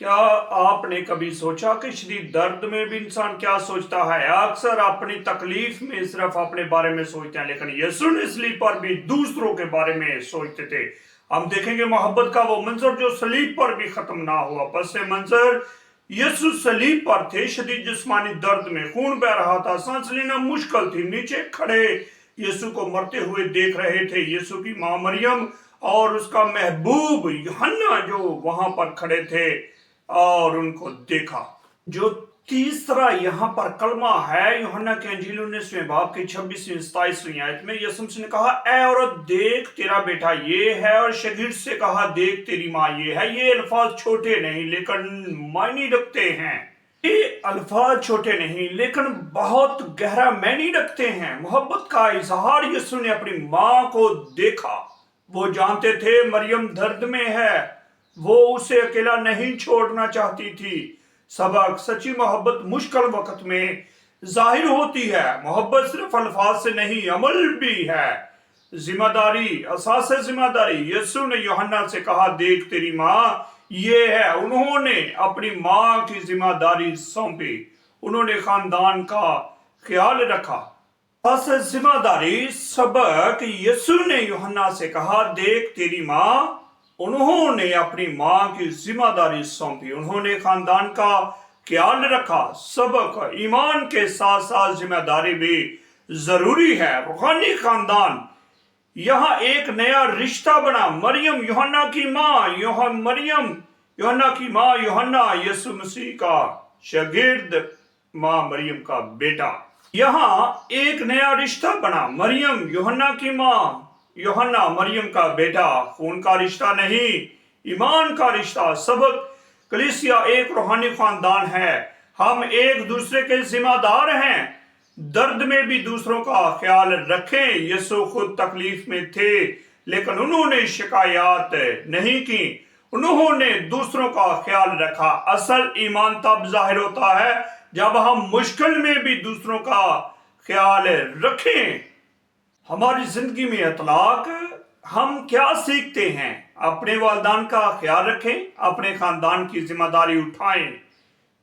क्या आपने कभी सोचा कि शदीद दर्द में भी इंसान क्या सोचता है? अक्सर अपनी तकलीफ में सिर्फ अपने बारे में सोचते हैं, लेकिन यीशु ने सलीब पर भी दूसरों के बारे में सोचते थे। हम देखेंगे मोहब्बत का वो मंजर जो सलीब पर भी खत्म ना हुआ। बस ये मंजर, यीशु सलीब पर थे, शदीद जिस्मानी दर्द में खून बह रहा था, सांस लेना मुश्किल थी, नीचे खड़े यीशु को मरते हुए देख रहे थे। यीशु की माँ मरियम और उसका महबूब यूहन्ना जो वहां पर खड़े थे और उनको देखा। जो तीसरा यहाँ पर कलमा है यूहन्ना के अंजील 19वें बाब की 26वीं 27वीं आयत में, यीशु मसीह ने कहा, ऐ औरत देख तेरा बेटा ये है, और शागिर्द से कहा देख तेरी माँ ये है। ये अल्फाज छोटे नहीं लेकिन मायने रखते हैं। ये अल्फाज छोटे नहीं लेकिन बहुत गहरा मायने रखते हैं। मोहब्बत का इजहार यीशु ने अपनी माँ को देखा। वो जानते थे मरियम दर्द में है, वो उसे अकेला नहीं छोड़ना चाहती थी। सबक, सच्ची मोहब्बत मुश्किल वक्त में जाहिर होती है। मोहब्बत सिर्फ अल्फाज से नहीं, अमल भी है। जिम्मेदारी, असास जिम्मेदारी। यीशु ने यूहन्ना से कहा देख तेरी माँ ये है। उन्होंने अपनी माँ की जिम्मेदारी सौंपी, उन्होंने खानदान का ख्याल रखा। बस जिम्मेदारी। सबक, यीशु ने यूहन्ना से कहा देख तेरी माँ, उन्होंने अपनी माँ की जिम्मेदारी सौंपी, उन्होंने खानदान का ख्याल रखा। सबक, ईमान के साथ साथ जिम्मेदारी भी जरूरी है। रूहानी खानदान, यहाँ एक नया रिश्ता बना। मरियम यूहन्ना की माँ, मरियम यूहन्ना की माँ, यूहन्ना यीशु मसीह का शागिर्द, माँ मरियम का बेटा। यहाँ एक नया रिश्ता बना। मरियम यूहन्ना की माँ, यूहन्ना मरियम का बेटा। खून का रिश्ता नहीं, ईमान का रिश्ता। सबक, कलीसिया एक रूहानी खानदान है। हम एक दूसरे के जिम्मेदार हैं। दर्द में भी दूसरों का ख्याल रखें। यीशु खुद तकलीफ में थे लेकिन उन्होंने शिकायत नहीं की, उन्होंने दूसरों का ख्याल रखा। असल ईमान तब जाहिर होता है जब हम मुश्किल में भी दूसरों का ख्याल रखें। हमारी जिंदगी में इतलाक, हम क्या सीखते हैं? अपने वालिदैन का ख्याल रखें, अपने खानदान की जिम्मेदारी उठाएं,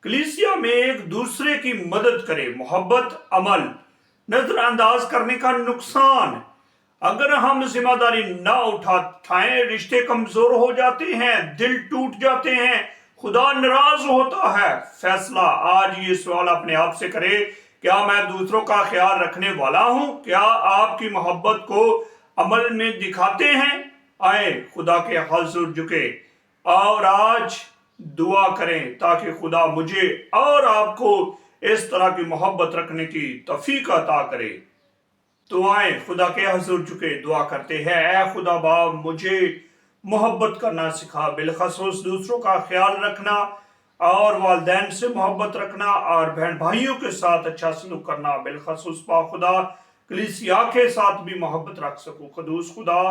कलीसिया में एक दूसरे की मदद करें। मोहब्बत, अमल, नजरअंदाज करने का नुकसान। अगर हम जिम्मेदारी ना उठाएं, रिश्ते कमजोर हो जाते हैं, दिल टूट जाते हैं, खुदा नाराज होता है। फैसला आज ये सवाल अपने आप से करें, क्या मैं दूसरों का ख्याल रखने वाला हूं? क्या आपकी मोहब्बत को अमल में दिखाते हैं? आए खुदा के हुजूर झुके और आज दुआ करें ताकि खुदा मुझे और आपको इस तरह की मोहब्बत रखने की तौफीक अता करे। तो आए खुदा के हुजूर झुके दुआ करते हैं। ऐ खुदा बाप, मुझे मोहब्बत करना सिखा, बिलखसूस दूसरों का ख्याल रखना और वालिदैन से मोहब्बत रखना और बहन भाइयों के साथ अच्छा सलूक करना। बिलखसूस पा खुदा कलीसिया के साथ भी मोहब्बत रख सकूं। कदूस खुदा,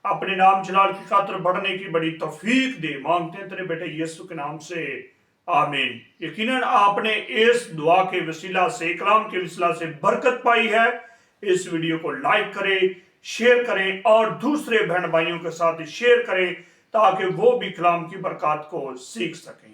अपने नाम जलाल की खातिर बढ़ने की बड़ी तौफीक दे। मांगते हैं तेरे बेटे यीशु के नाम से, आमीन। यकीनन आपने इस दुआ के वसीला से, कलाम के वसीला से बरकत पाई है। इस वीडियो को लाइक करें, शेयर करें और दूसरे बहन भाइयों के साथ शेयर करें ताकि वो भी कलाम की बरकत को सीख सकें।